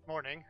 Morning.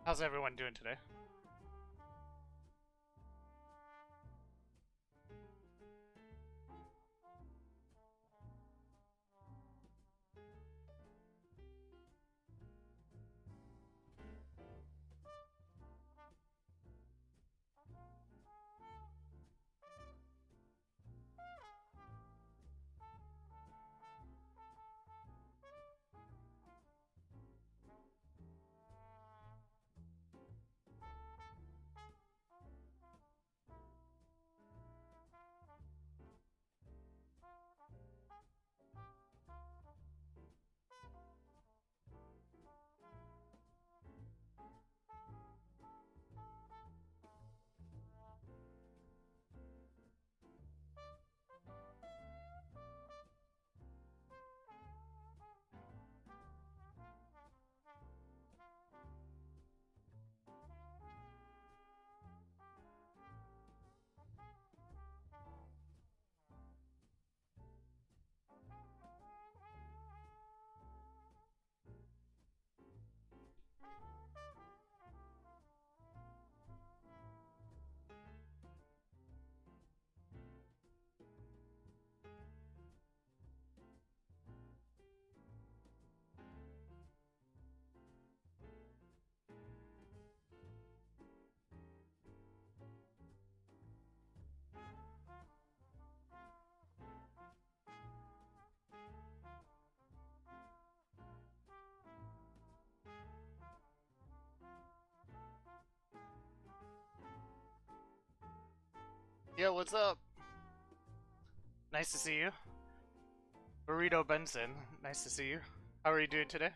How's everyone doing today? Yo, what's up? Nice to see you. Burrito Benson, nice to see you. How are you doing today?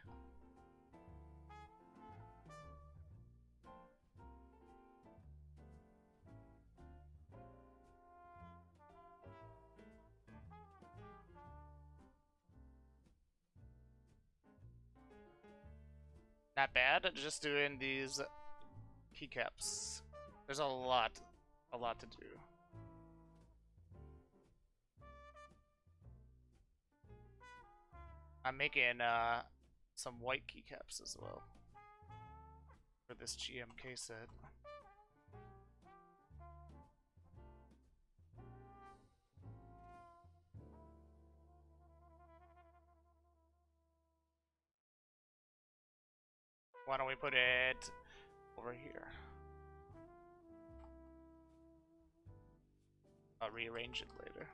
Not bad, just doing these keycaps. There's a lot to do. I'm making some white keycaps as well for this GMK set. Why don't we put it over here? I'll rearrange it later.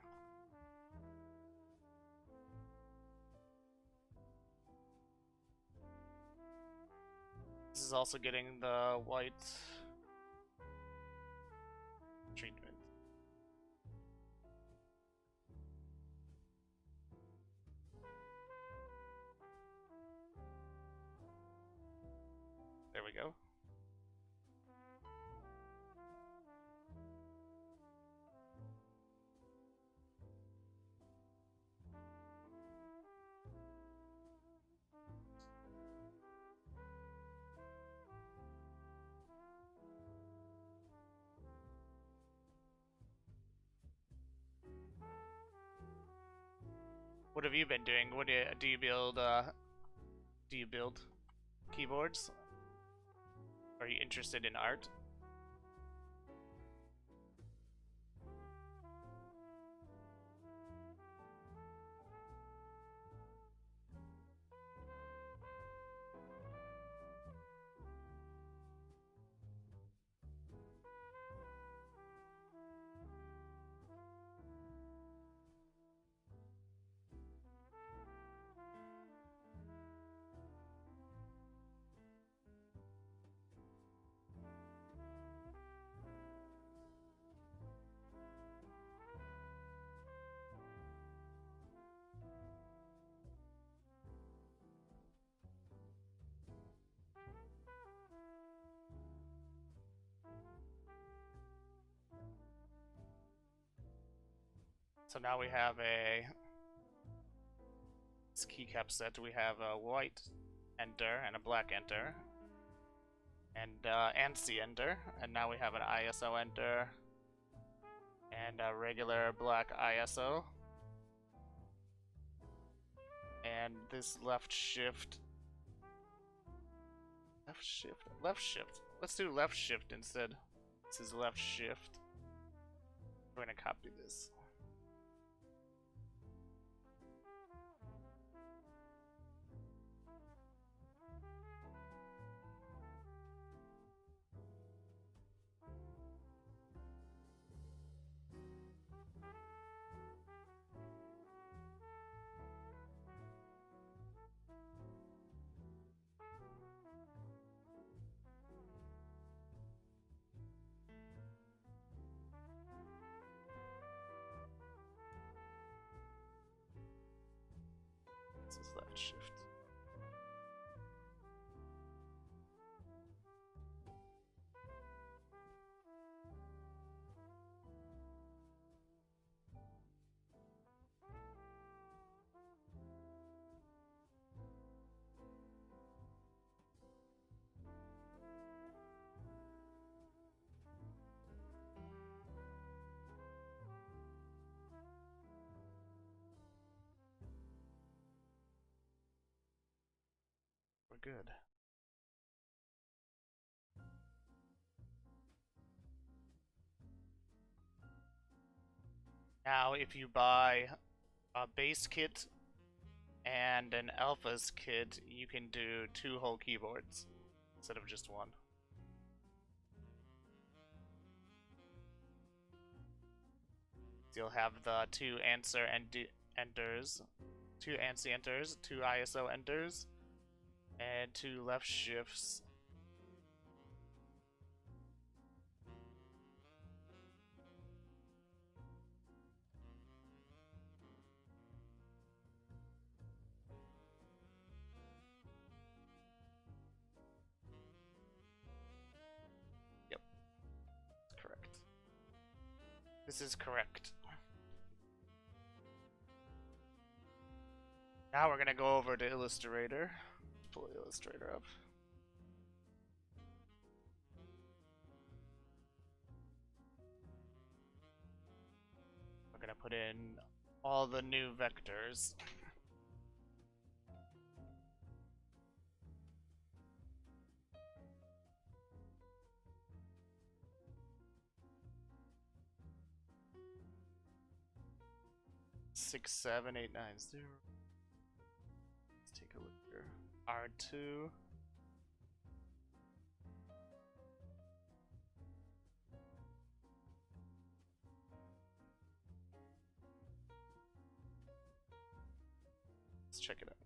This is also getting the white treatment. There we go. What have you been doing? What do you build? Do you build keyboards? Are you interested in art? So now we have this keycap set. We have a white enter and a black enter, and ANSI enter, and now we have an ISO enter and a regular black ISO, and this left shift. Left shift. Let's do left shift instead. This is left shift. We're gonna copy this. This is left shift. We're good. Now, if you buy a base kit and an alphas kit, you can do 2 whole keyboards instead of just 1. You'll have the 2 answer enters, 2 ANSI enters, 2 ISO enters, and 2 left shifts. Yep, correct. This is correct. Now we're gonna go over to Illustrator. Pull Illustrator up. We're gonna put in all the new vectors. Six, 7, 8, 9, 0. Let's take a look here. R2. Let's check it out.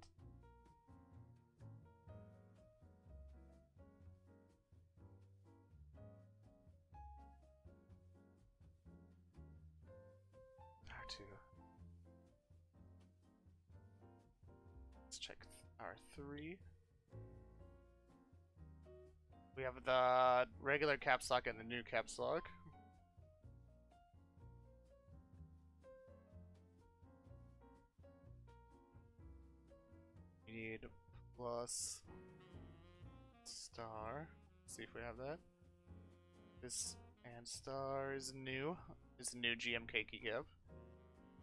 R2. Let's check R3. We have the regular caps lock and the new caps lock. We need plus star. Let's see if we have that. This and star is new. It's a new GMK Keycap.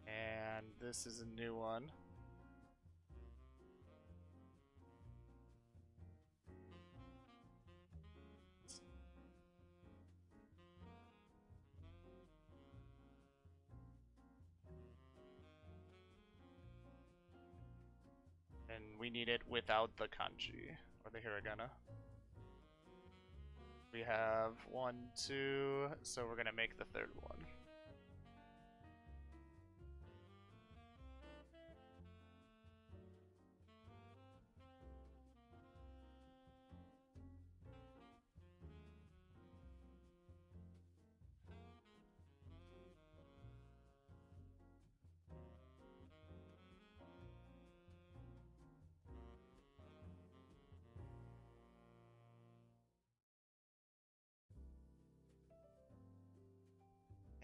And this is a new one. we need it without the kanji or the hiragana. We have 1, 2, so we're gonna make the third one.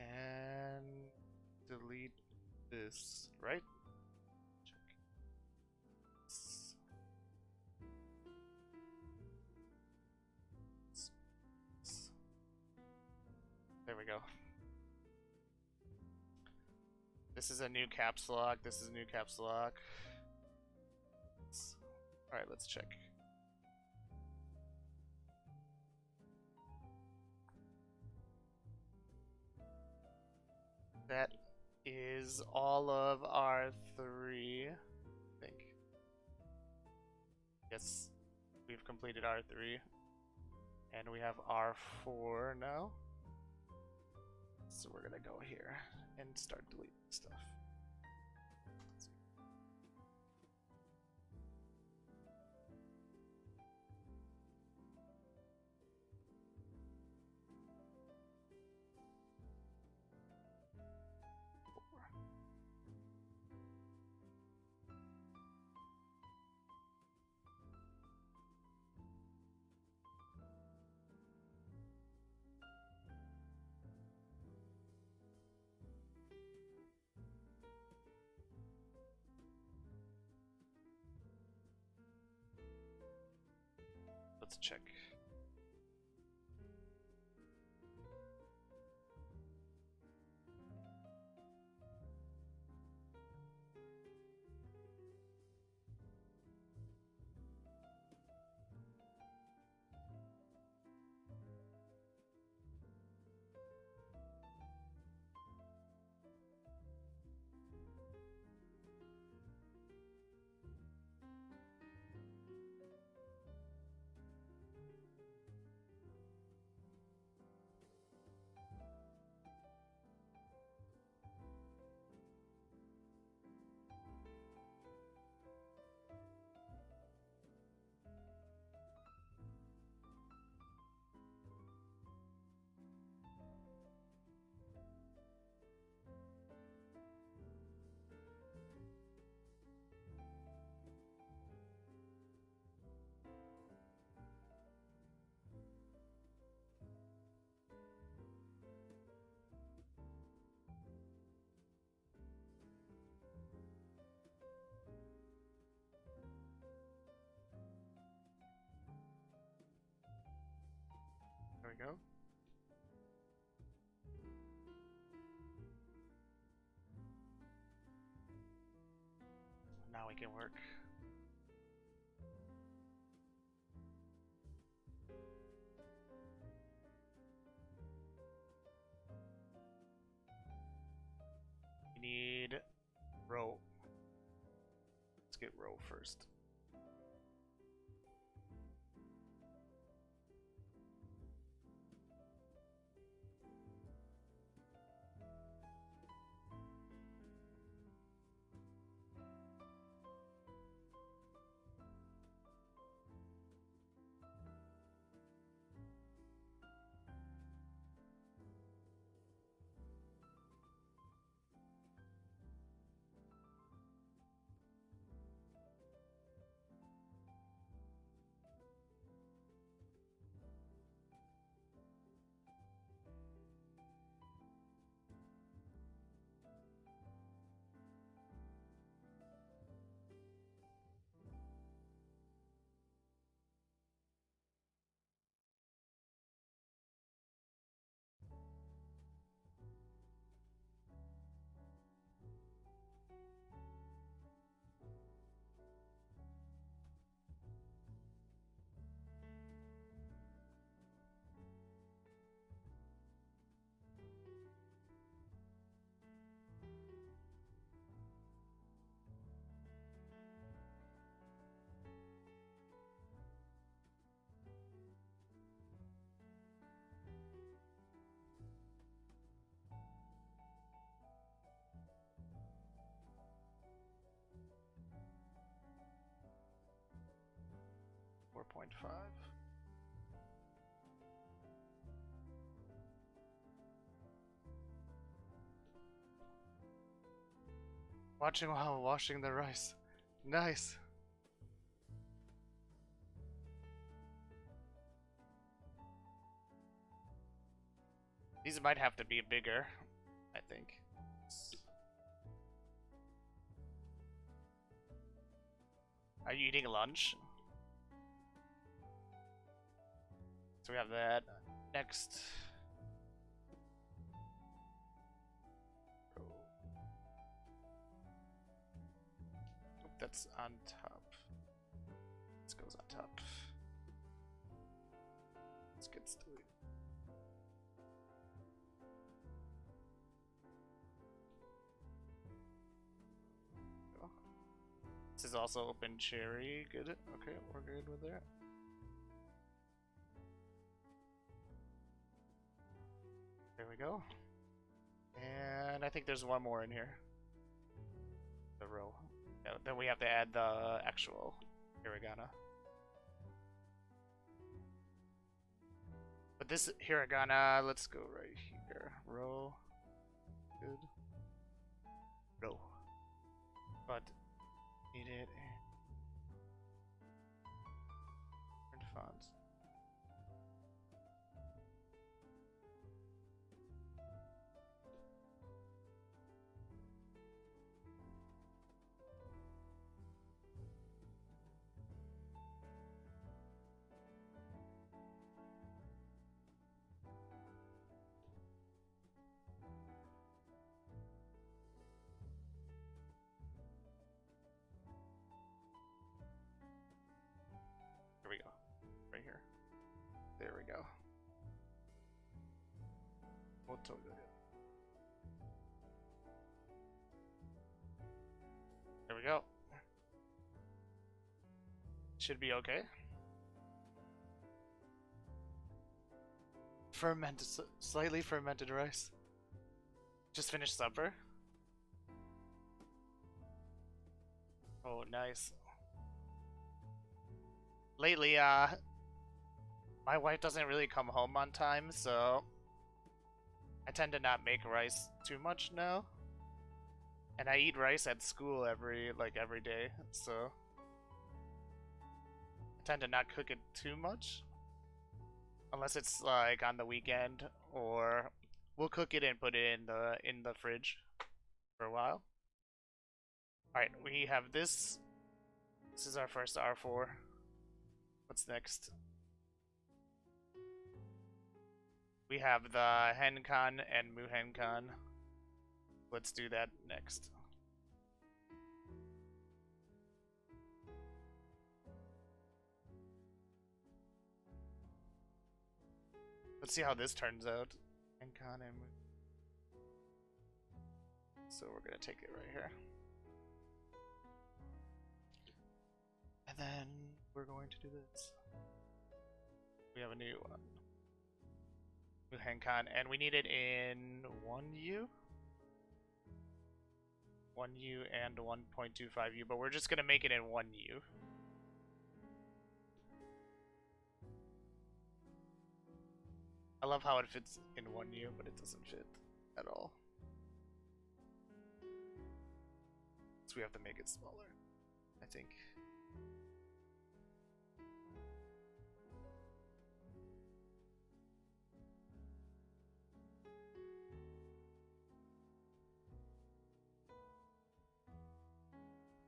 And delete this, right? Check. There we go. This is a new caps lock. This is a new caps lock. Alright, let's check. That is all of our 3, I think. Yes, we've completed R3. And we have R4 now. So we're gonna go here and start deleting stuff. Let's check. There we go. Now we can work. We need row. Let's get row first. 1.5. Watching while washing the rice. Nice. These might have to be bigger, I think. Are you eating lunch? So we have that. Next. That's on top. This goes on top. Let's get started. This is also open cherry. Good. Okay, we're good with that. There we go. And I think there's one more in here. The row. Yeah, then we have to add the actual hiragana. But this hiragana, let's go right here. Row. Good. Row. But need it. Print fonts. Here we go. Right here. There we go. There we go. Should be okay. Fermented, slightly fermented rice. Just finished supper. Oh, nice. Lately, my wife doesn't really come home on time, so I tend to not make rice too much now. And I eat rice at school every day, so I tend to not cook it too much. Unless it's like on the weekend, or we'll cook it and put it in the fridge for a while. Alright, we have this. This is our first R4. What's next? We have the Henkan and Muhenkan. Let's do that next. Let's see how this turns out. Henkan and so we're gonna take it right here. And then we're going to do this. We have a new one. Muhenkan, and we need it in 1U? 1U and 1.25U, but we're just gonna make it in 1U. I love how it fits in 1U, but it doesn't fit at all. So we have to make it smaller, I think.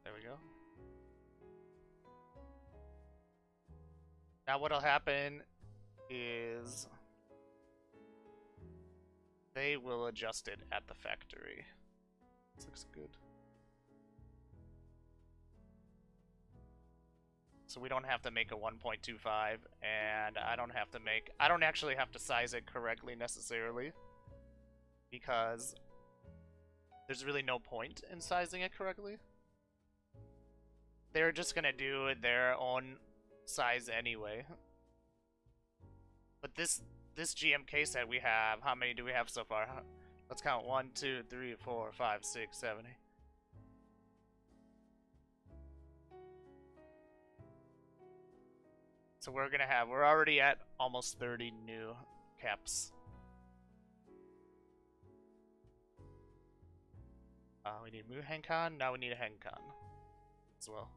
There we go. Now what'll happen is they will adjust it at the factory. This looks good. So we don't have to make a 1.25, and I don't actually have to size it correctly necessarily, because there's really no point in sizing it correctly. They're just gonna do their own size anyway. But this GMK set we have, how many do we have so far? Let's count. 1, 2, 3, 4, 5, 6, 7, 8. So we're already at almost 30 new caps. We need Mu Henkan, now we need a Henkan as well.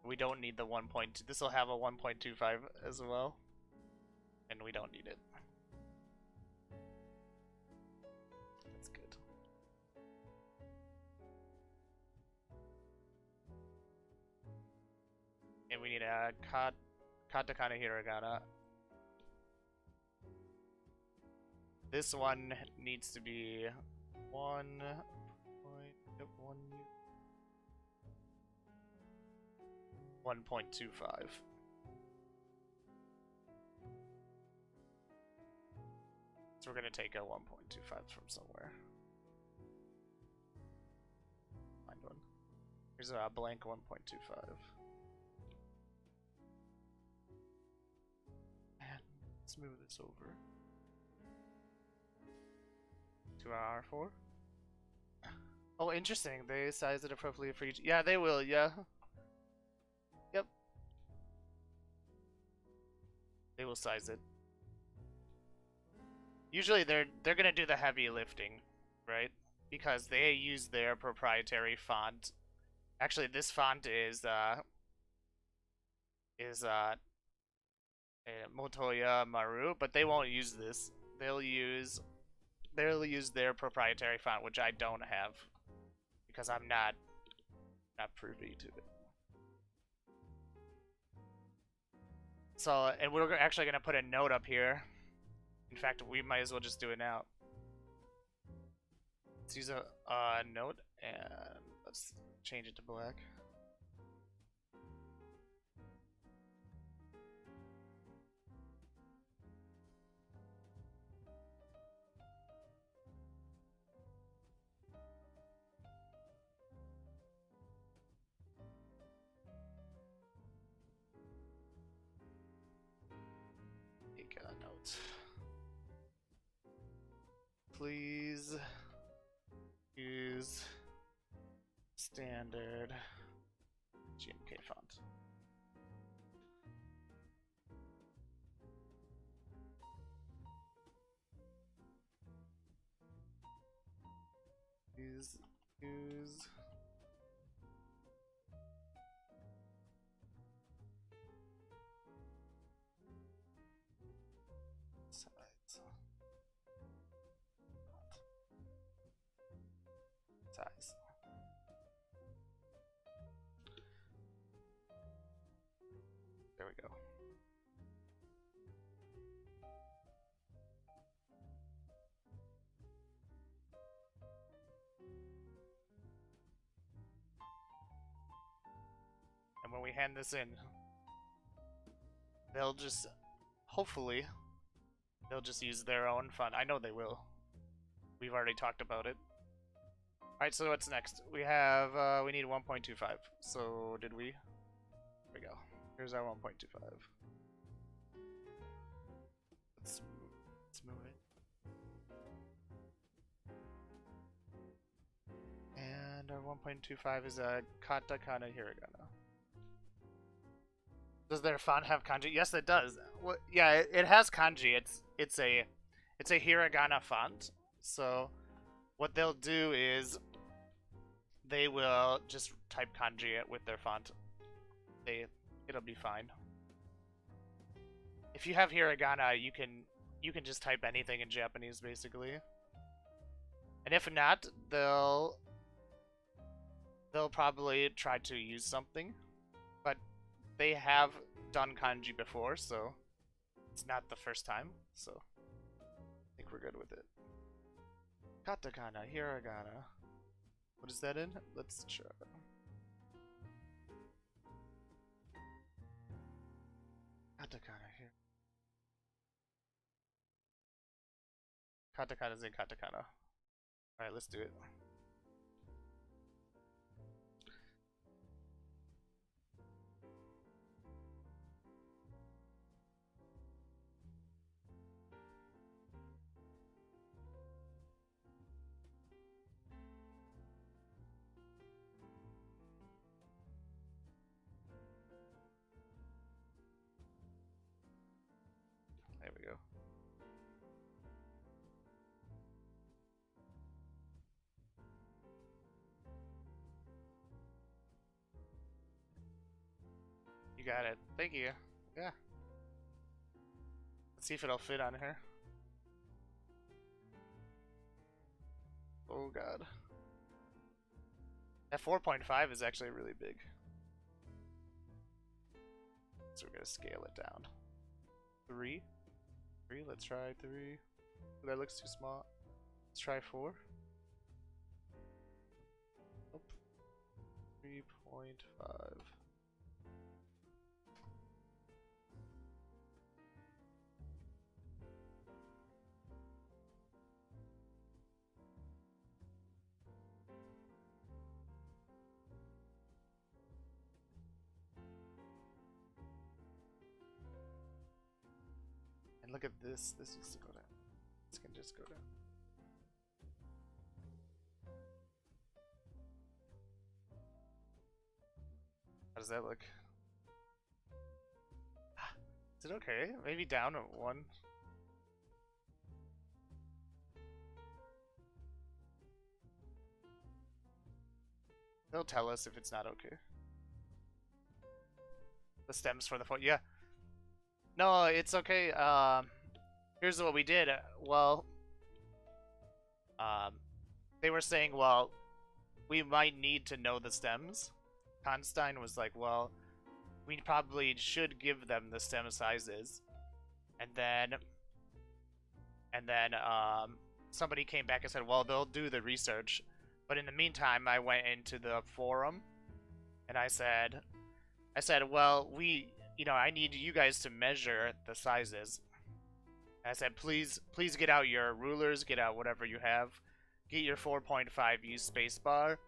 We don't need the 1.2. This will have a 1.25 as well, and we don't need it. That's good. And we need a katakana hiragana. This one needs to be 1.25. So we're gonna take a 1.25 from somewhere. Find one. Here's a blank 1.25. And let's move this over to our R4. Oh, interesting. They size it appropriately for each. Yeah, they will. Yeah. Yep. They will size it. Usually they're gonna do the heavy lifting, right? Because they use their proprietary font. Actually, this font is Motoya Maru, but they won't use this. They'll use their proprietary font, which I don't have because I'm not privy to it. So, and we're actually gonna put a note up here. In fact, we might as well just do it now. Let's use a note and let's change it to black. Take a note. Please use standard GMK font. Use size. There we go. And when we hand this in, they'll just, hopefully, they'll just use their own font. I know they will. We've already talked about it. Alright, so what's next? We have, we need 1.25. So, did we? Here we go. Here's our 1.25. Let's move it. And our 1.25 is a katakana hiragana. Does their font have kanji? Yes, it does. Well, yeah, it has kanji. It's a hiragana font. So what they'll do is they will just type kanji with their font. It'll be fine. If you have hiragana, you can just type anything in Japanese basically. And if not, they'll probably try to use something. But they have done kanji before, so it's not the first time, so I think we're good with it. Katakana, hiragana. What is that in? Let's try. here. Katakana's in katakana. Alright, let's do it. There we go. You got it. Thank you. Yeah. Let's see if it'll fit on her. Oh god. That 4.5 is actually really big. So we're gonna scale it down. 3. 3, let's try 3. That looks too small. Let's try 4. Nope. 3.5. And look at this. This needs to go down. This can just go down. How does that look? Is it okay? Maybe down at 1. They'll tell us if it's not okay. The stems for the foot. Yeah. No, it's okay. Here's what we did. Well, they were saying, well, we might need to know the stems. Constein was like, well, we probably should give them the stem sizes. And then somebody came back and said, well, they'll do the research. But in the meantime, I went into the forum and I said, well, I need you guys to measure the sizes. I said, please get out your rulers, get out whatever you have, get your 4.5 use spacebar,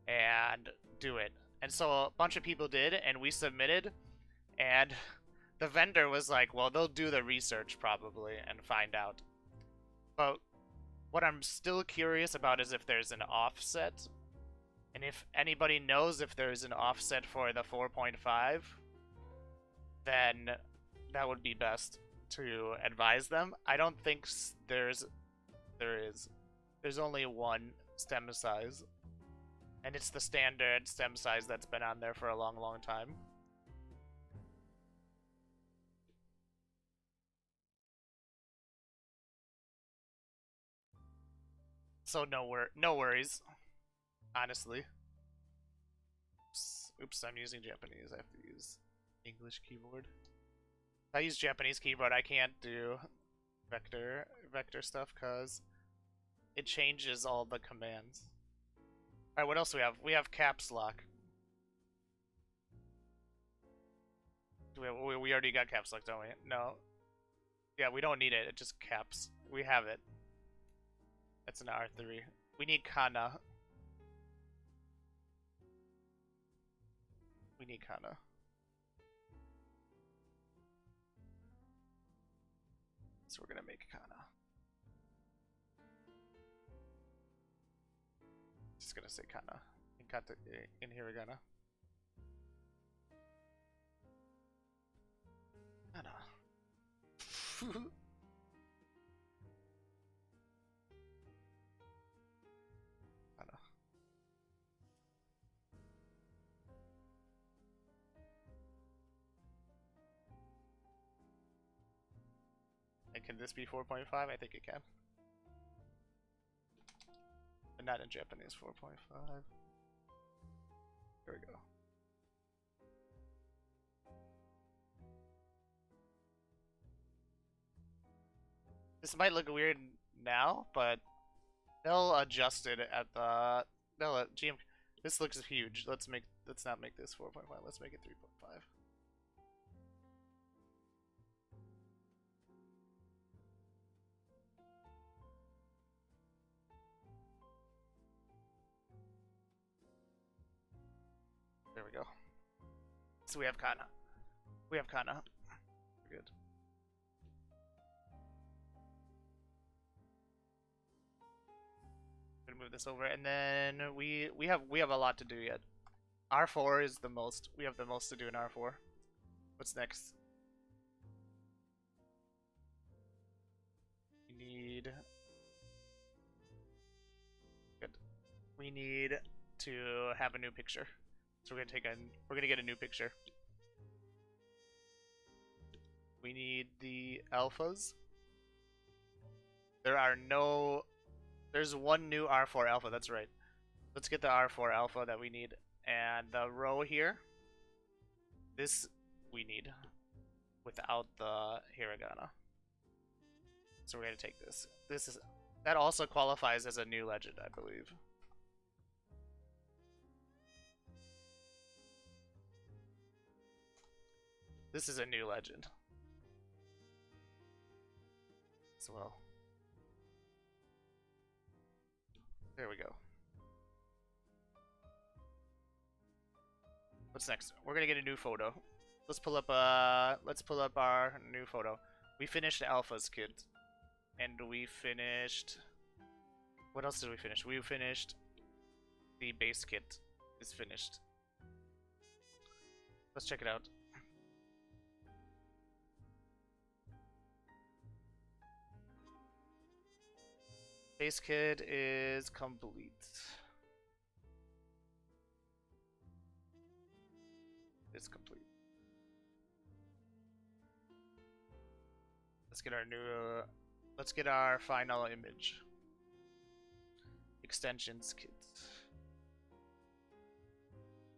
and do it. And so a bunch of people did, and we submitted, and the vendor was like, well, they'll do the research probably and find out. But what I'm still curious about is if there's an offset, and if anybody knows if there's an offset for the 4.5, then that would be best to advise them. I don't think there is. There's only one stem size, and it's the standard stem size that's been on there for a long, long time. So no worries, honestly. Oops, I'm using Japanese. I have to use English keyboard. If I use Japanese keyboard, I can't do vector stuff because it changes all the commands. Alright, what else do we have? We have caps lock. We already got caps lock, don't we? No. Yeah, we don't need it. It just caps. We have it. That's an R3. We need kana. We need kana. So we're gonna make kana. Just gonna say kana. In hiragana. Kana. Kana. And can this be 4.5? I think it can. But not in Japanese 4.5. Here we go. This might look weird now, but they'll adjust it at the GMK. This looks huge. Let's not make this 4.5. Let's make it 3.5. we go. So we have Kana. We have Kana. Good. Gonna move this over, and then we have a lot to do yet. R4 is the most. We have the most to do in R4. What's next? We need. Good. We need to have a new picture. So we're gonna get a new picture. We need the alphas. There's one new R4 alpha, that's right. Let's get the R4 alpha that we need. And the row here, this we need without the hiragana. So we're gonna take this. That also qualifies as a new legend, I believe. This is a new legend as well. There we go. What's next? We're gonna get a new photo. Let's pull up our new photo. We finished Alpha's kit. And we finished... What else did we finish? We finished the base kit is finished. Let's check it out. Base kit is complete. It's complete. Let's get our new... let's get our final image. Extensions kit.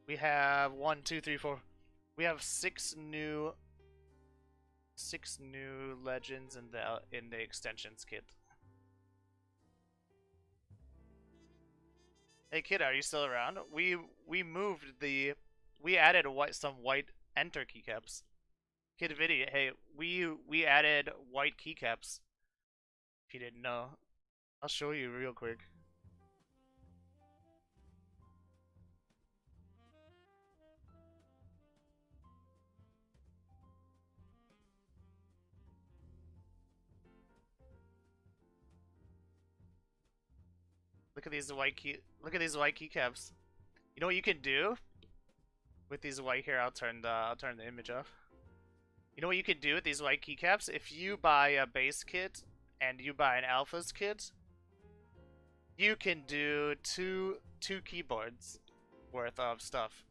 We have 1, 2, 3, 4. We have six new legends in the extensions kit. Hey kid, are you still around? We added some white enter keycaps. Kid Viddy, hey, we added white keycaps. If you didn't know, I'll show you real quick. Look at these white keycaps. You know what you can do with these white here? I'll turn the image off. You know what you can do with these white keycaps? If you buy a base kit and you buy an alphas kit, you can do two keyboards worth of stuff.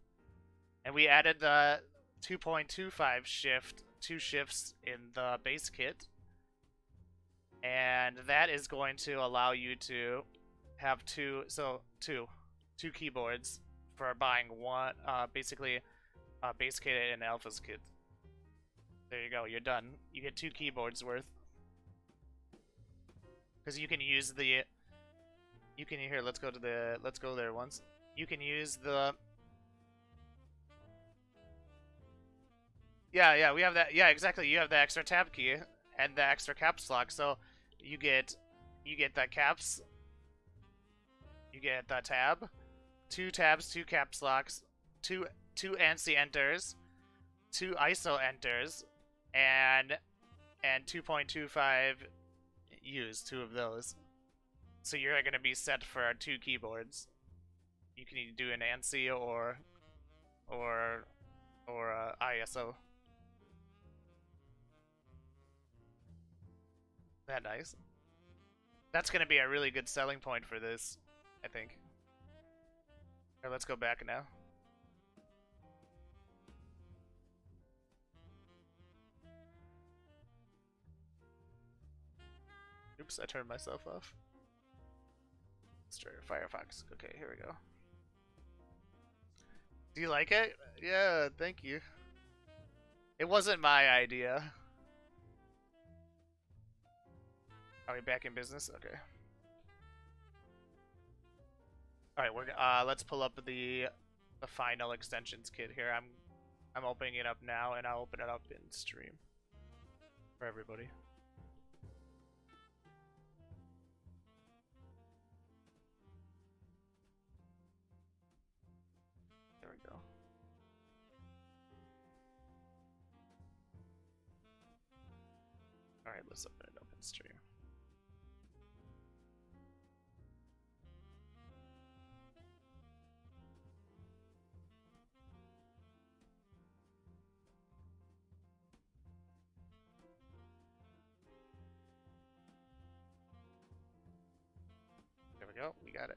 And we added the 2.25 shift, 2 shifts in the base kit, and that is going to allow you to have two keyboards for buying one, basically a base kit and an alphas kit. There you go, you're done. You get 2 keyboards worth. Because you can use the... Here, let's go there once. You can use the... Yeah, we have that. Yeah, exactly. You have the extra tab key and the extra caps lock. So you get that caps. You get the tab, 2 tabs, 2 caps locks, 2 ANSI enters, 2 ISO enters, and 2.25 U's, 2 of those. So you're gonna be set for 2 keyboards. You can either do an ANSI or ISO. That nice. That's gonna be a really good selling point for this, I think. Here, let's go back now. Oops, I turned myself off. Let's try Firefox. Okay, here we go. Do you like it? Yeah, thank you. It wasn't my idea. Are we back in business? Okay. All right, let's pull up the final extensions kit here. I'm opening it up now, and I'll open it up in stream for everybody. There we go. Alright, let's open it up in stream. There we go, we got it.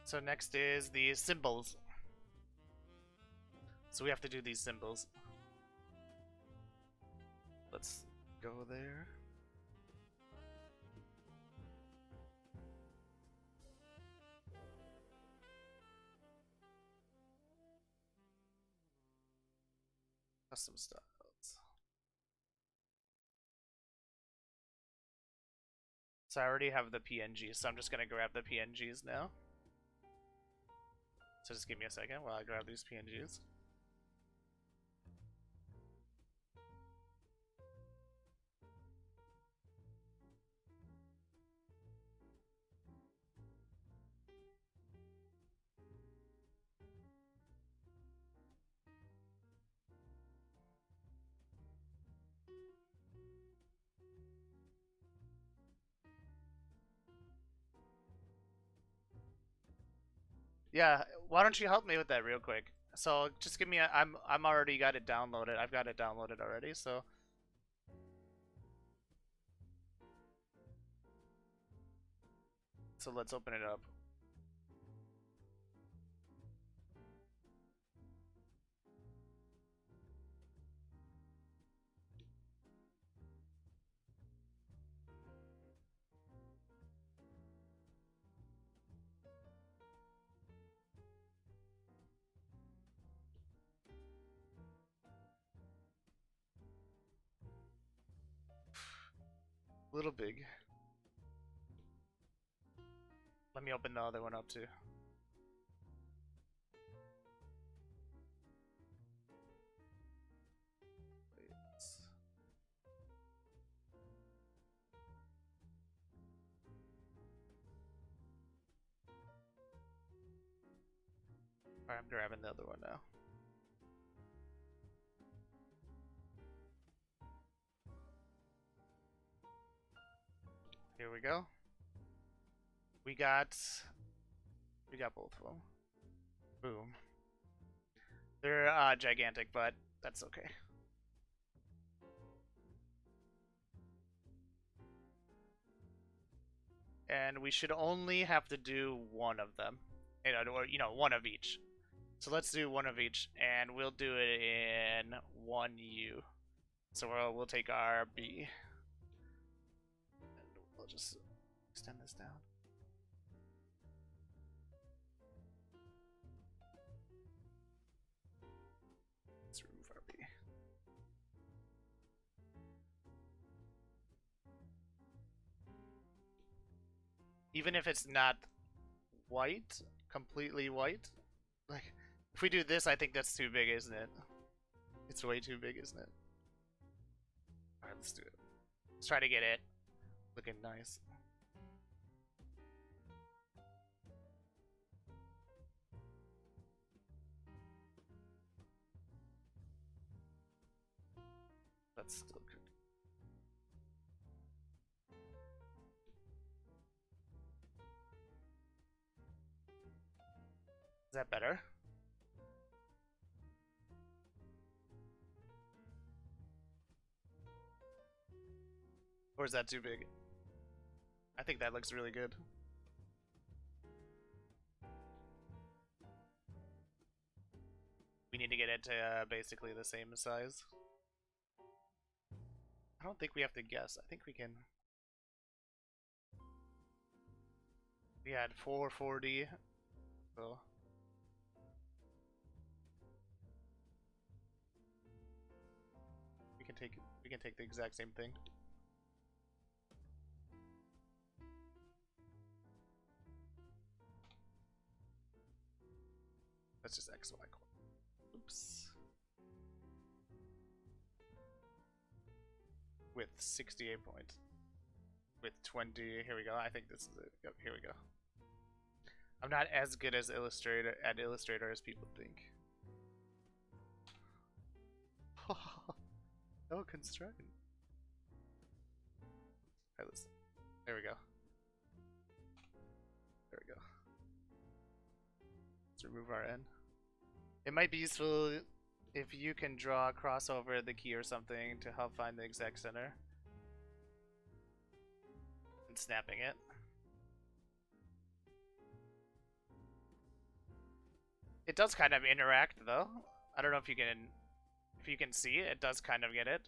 So next is the symbols. So we have to do these symbols. Let's go there. Custom styles. So I already have the PNGs, so I'm just gonna grab the PNGs now. So just give me a second while I grab these PNGs. Yeah, why don't you help me with that real quick? So just give me a, I'm already got it downloaded. I've got it downloaded already, so let's open it up. A little big. Let me open the other one up too. Alright, I'm grabbing the other one now. Here we go. We got both of them. Boom. They're gigantic, but that's okay. And we should only have to do one of them, or one of each. So let's do one of each, and we'll do it in 1U. So we'll take our B, and we'll just extend this down. Let's remove our B. Even if it's not white, completely white, like if we do this, I think that's too big, isn't it? It's way too big, isn't it? Alright, let's do it. Let's try to get it looking nice. That's still good. Is that better? Or is that too big? I think that looks really good. We need to get it to basically the same size. I don't think we have to guess. I think we can. We had 440. So we can take the exact same thing. That's just XY. Oops. with 68 points. With 20, here we go. I think this is it. Yep, here we go. I'm not as good as Illustrator as people think. No constraint. Alright, listen. There we go. There we go. Let's remove our N. It might be useful if you can draw a crossover the key or something to help find the exact center. And snapping it. It does kind of interact though. I don't know if you can see it. It does kind of get it.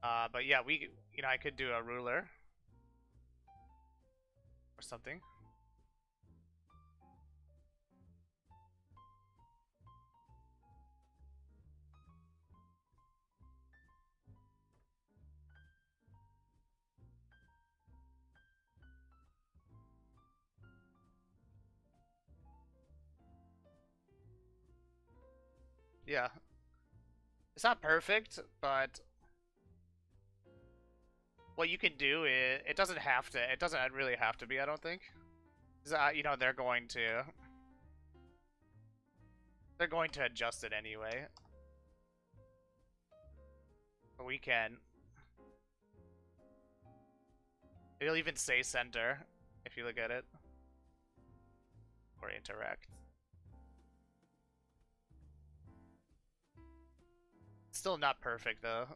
But yeah, I could do a ruler or something. Yeah. It's not perfect, but what you can do is it doesn't really have to be, I don't think. You know, they're going to adjust it anyway. But we can. It'll even say center if you look at it. Or interact. Still not perfect though.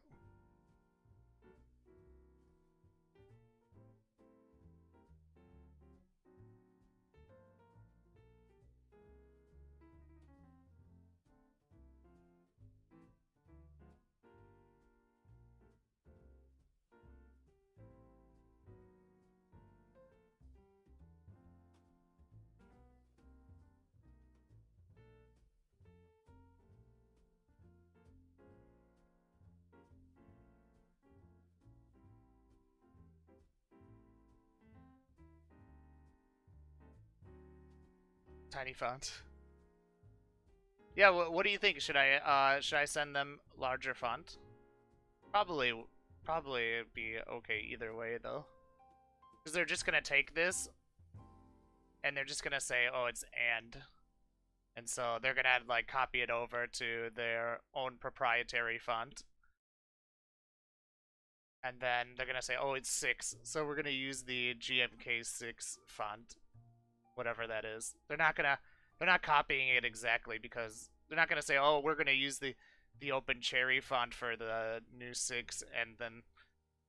Tiny font. Yeah, what do you think? Should I send them larger font? Probably it'd be okay either way though. Because they're just gonna take this and they're just gonna say, oh, it's and so they're gonna like copy it over to their own proprietary font. And then they're gonna say, oh, it's 6, so we're gonna use the GMK 6 font. Whatever that is. They're not copying it exactly because they're not gonna say, oh, we're gonna use the open cherry font for the new 6, and then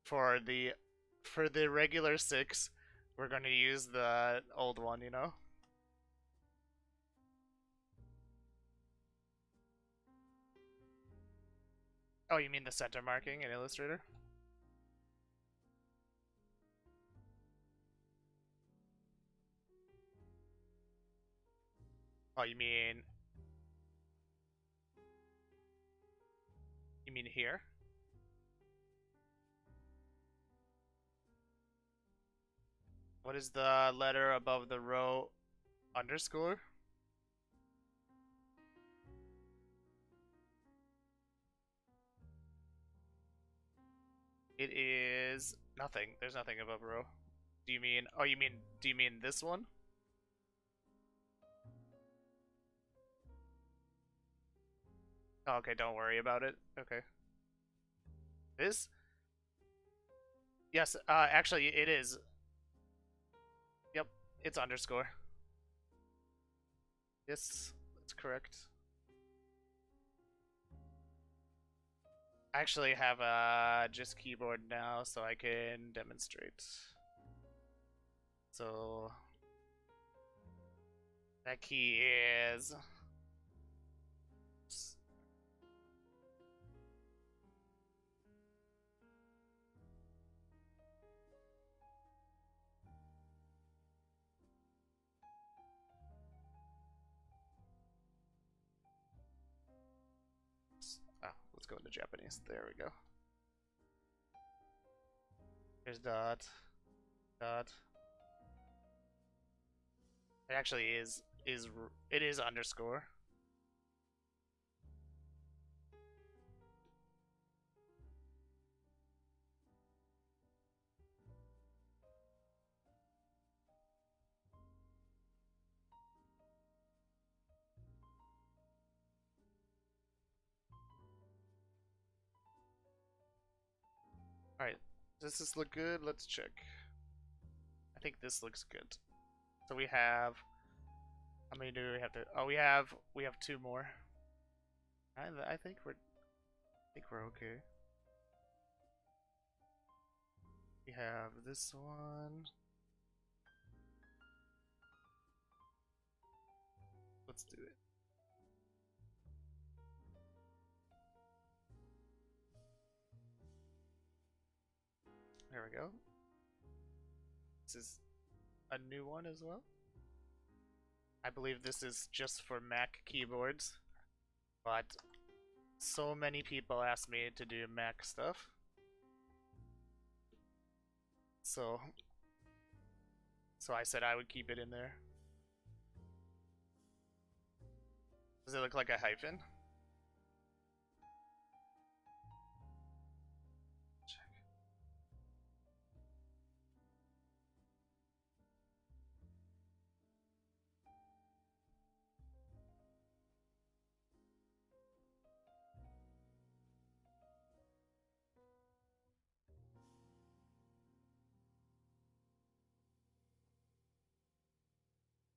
for the regular 6 we're gonna use the old one, you know? Oh, you mean the center marking in Illustrator? Oh, you mean here? What is the letter above the row underscore? It is nothing. There's nothing above row. Do you mean, oh, do you mean this one? Oh, okay, don't worry about it. Okay. This? Yes, actually, it is. Yep, it's underscore. Yes, that's correct. I actually have a just keyboard now, so I can demonstrate. So that key is let's go into Japanese. There we go. Here's dot. Dot. It actually it is underscore. Alright, does this look good? Let's check. I think this looks good. So we have, how many do we have to, oh, we have 2 more. I think we're okay. We have this one. Let's do it. There we go. This is a new one as well. I believe this is just for Mac keyboards, but so many people asked me to do Mac stuff. So I said I would keep it in there. Does it look like a hyphen? Check.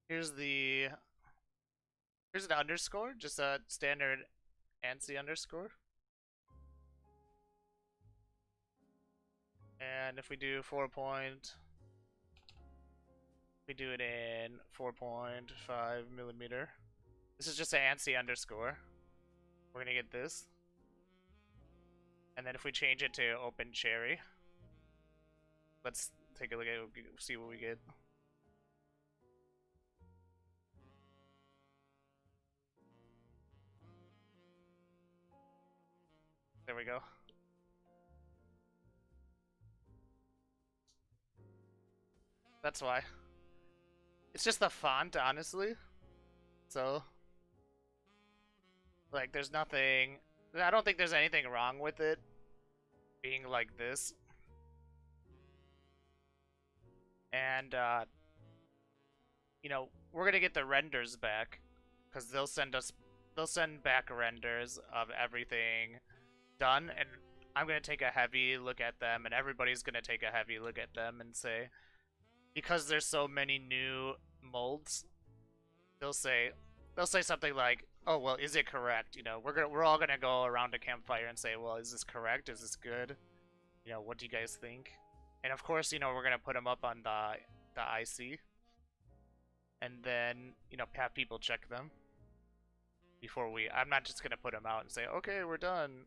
Here's an underscore, just a standard ANSI underscore. And if we do we do it in 4.5 millimeter. This is just an ANSI underscore. We're gonna get this. And then if we change it to Open Cherry, let's take a look at it, see what we get. There we go. That's why. It's just the font, honestly. So, like, there's nothing... I don't think there's anything wrong with it being like this. And, you know, we're gonna get the renders back, because they'll send back renders of everything done, and I'm gonna take a heavy look at them, and everybody's gonna take a heavy look at them and say, because there's so many new molds, they'll say something like, "Oh, well, is it correct?" You know, we're all gonna go around a campfire and say, "Well, is this correct? Is this good? You know, what do you guys think?" And of course, you know, we're gonna put them up on the IC, and then, you know, have people check them before I'm not just gonna put them out and say, "Okay, we're done."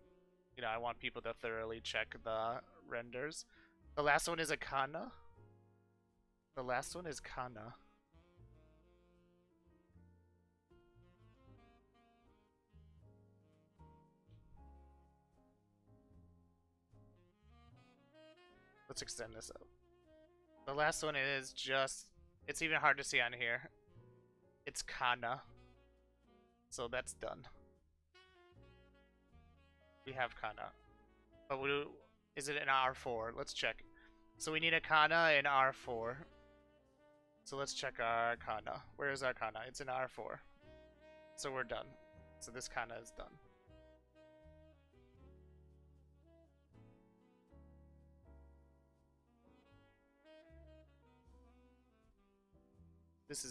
You know, I want people to thoroughly check the renders. The last one is a Kana. The last one is Kana. Let's extend this up. The last one is just... It's even hard to see on here. It's Kana. So that's done. We have Kana. But is it an R4? Let's check. So we need a Kana in R4. So let's check our Kana. Where is our Kana? It's in R4. So we're done. So this Kana is done. This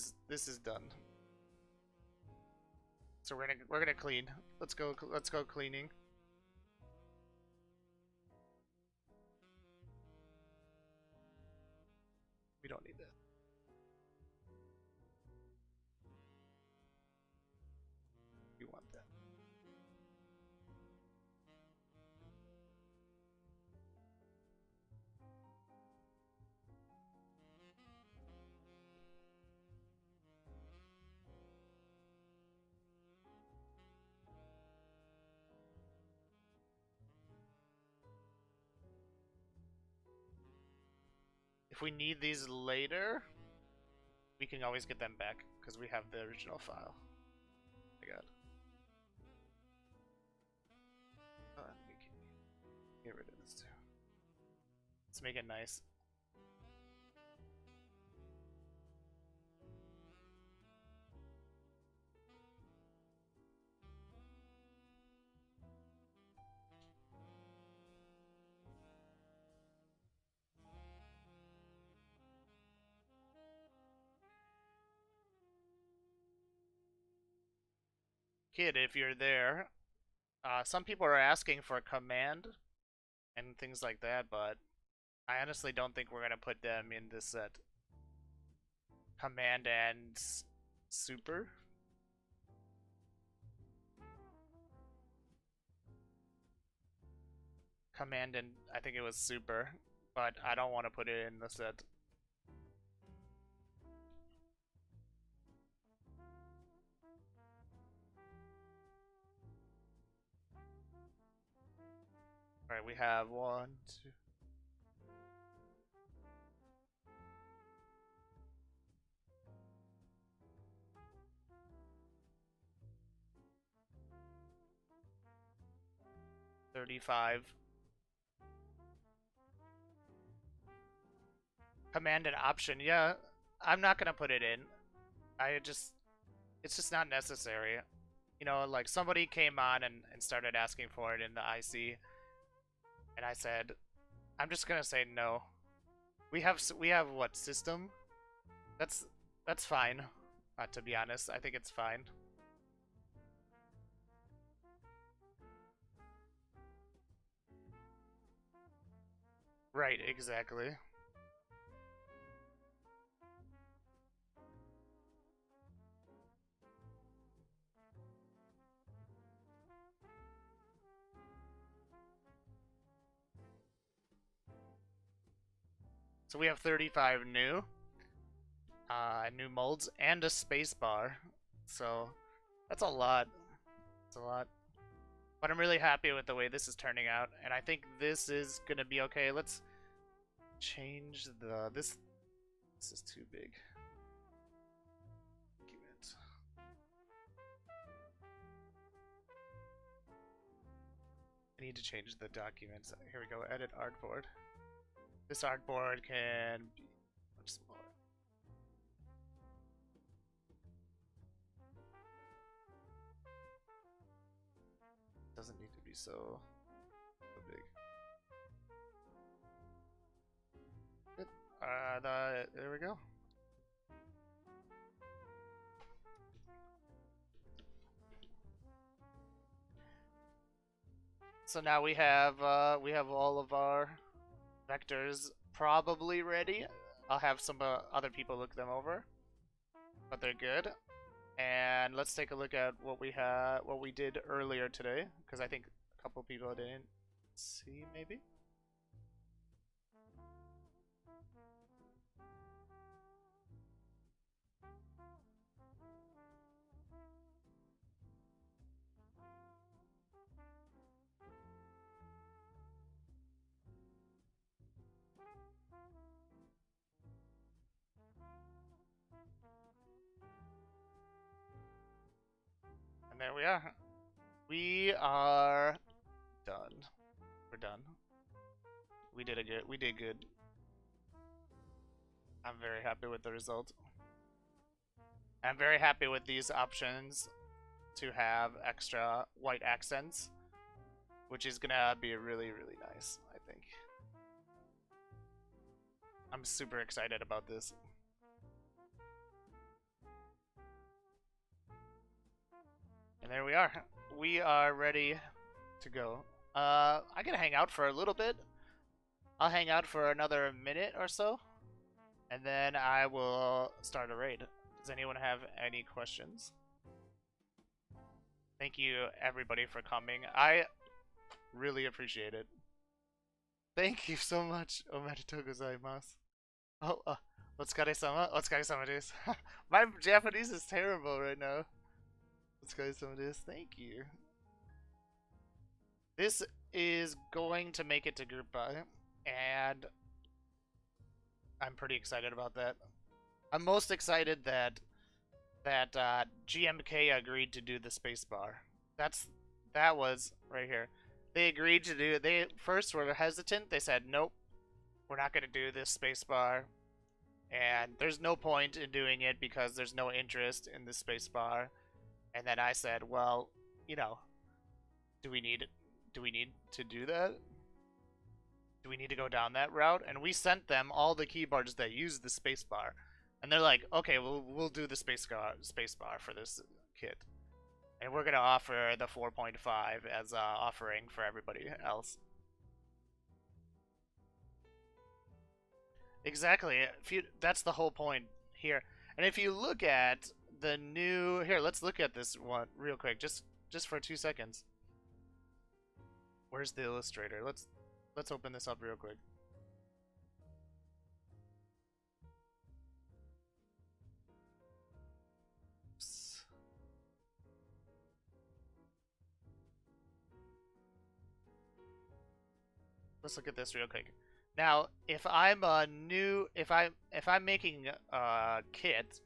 is done. So we're gonna clean. Let's go cleaning. We don't need that. We want that. If we need these later, we can always get them back because we have the original file. Oh my god. We can get rid of this too. Let's make it nice. kid, if you're there, some people are asking for command and things like that, but I honestly don't think we're gonna put them in this set. Command and super. Command and I think it was super, but I don't want to put it in the set. Alright, we have 1, 2. $35. Command and option, yeah. I'm not gonna put it in. It's just not necessary. You know, like somebody came on and started asking for it in the IC, and I said, I'm just gonna say no. We have what, system? That's fine. To be honest, I think it's fine. Right, exactly. So we have 35 new molds and a space bar. So that's a lot. It's a lot. But I'm really happy with the way this is turning out, and I think this is gonna be okay. Let's change this. This is too big. Document. I need to change the documents. Here we go. Edit artboard. This artboard can be much smaller. Doesn't need to be so big. Good. There we go. So now we have all of our vectors probably ready. I'll have some other people look them over, but they're good. And let's take a look at what we did earlier today, because I think a couple people didn't see, maybe. And there we are. We are done. We're done. We did good. I'm very happy with the result. I'm very happy with these options to have extra white accents, which is gonna be really, really nice, I think. I'm super excited about this. And there we are. We are ready to go. I can hang out for a little bit. I'll hang out for another minute or so, and then I will start a raid. Does anyone have any questions? Thank you, everybody, for coming. I really appreciate it. Thank you so much. Omedetou gozaimasu. Oh, otsukare-sama? Otsukare-sama desu. My Japanese is terrible right now. Otsukare-sama desu. Thank you. This is going to make it to group buy, and I'm pretty excited about that. I'm most excited that GMK agreed to do the spacebar. That was right here. They agreed to do it. They first were hesitant. They said, nope, we're not going to do this spacebar. And there's no point in doing it because there's no interest in the spacebar. And then I said, well, you know, do we need to do that? Do we need to go down that route? And we sent them all the keyboards that use the spacebar. And they're like, okay, we'll do the spacebar for this kit. And we're gonna offer the 4.5 as offering for everybody else. Exactly. That's the whole point here. And if you look at the new here, let's look at this one real quick, just for 2 seconds. Where's the illustrator? Let's open this up real quick. Oops. Let's look at this real quick. Now, if I'm making a kit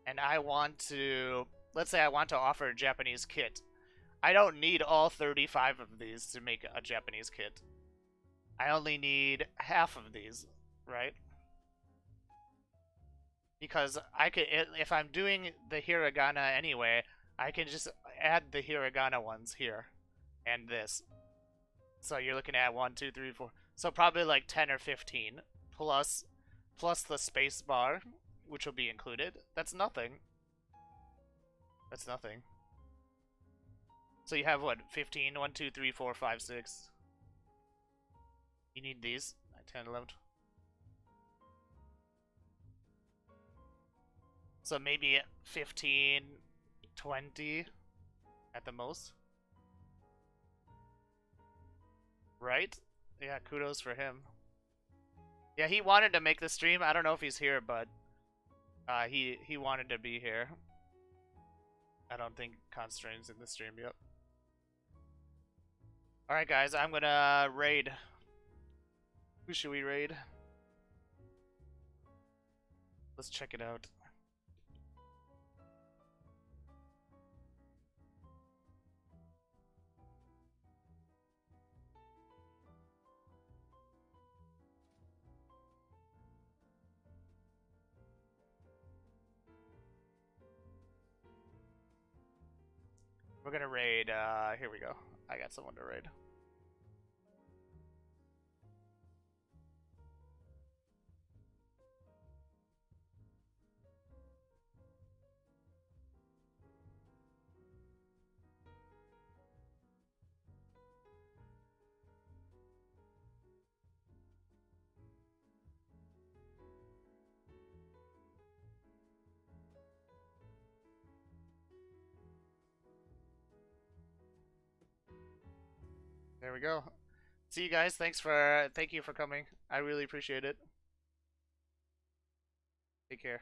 and I want to, let's say I want to offer a Japanese kit, I don't need all 35 of these to make a Japanese kit. I only need half of these, right? Because I could, if I'm doing the hiragana anyway, I can just add the hiragana ones here and this. So you're looking at 1, 2, 3, 4. So probably like 10 or 15 plus the space bar, which will be included. That's nothing. That's nothing. So you have what? 15, 1, 2, 3, 4, 5, 6. You need these. 10, 11. So maybe 15, 20 at the most. Right? Yeah, kudos for him. Yeah, he wanted to make the stream. I don't know if he's here, but he wanted to be here. I don't think Constrain's in the stream yet. Alright guys, I'm gonna raid. Who should we raid? Let's check it out. We're gonna raid, here we go. I got someone to raid. There we go. See you guys. Thank you for coming. I really appreciate it. Take care.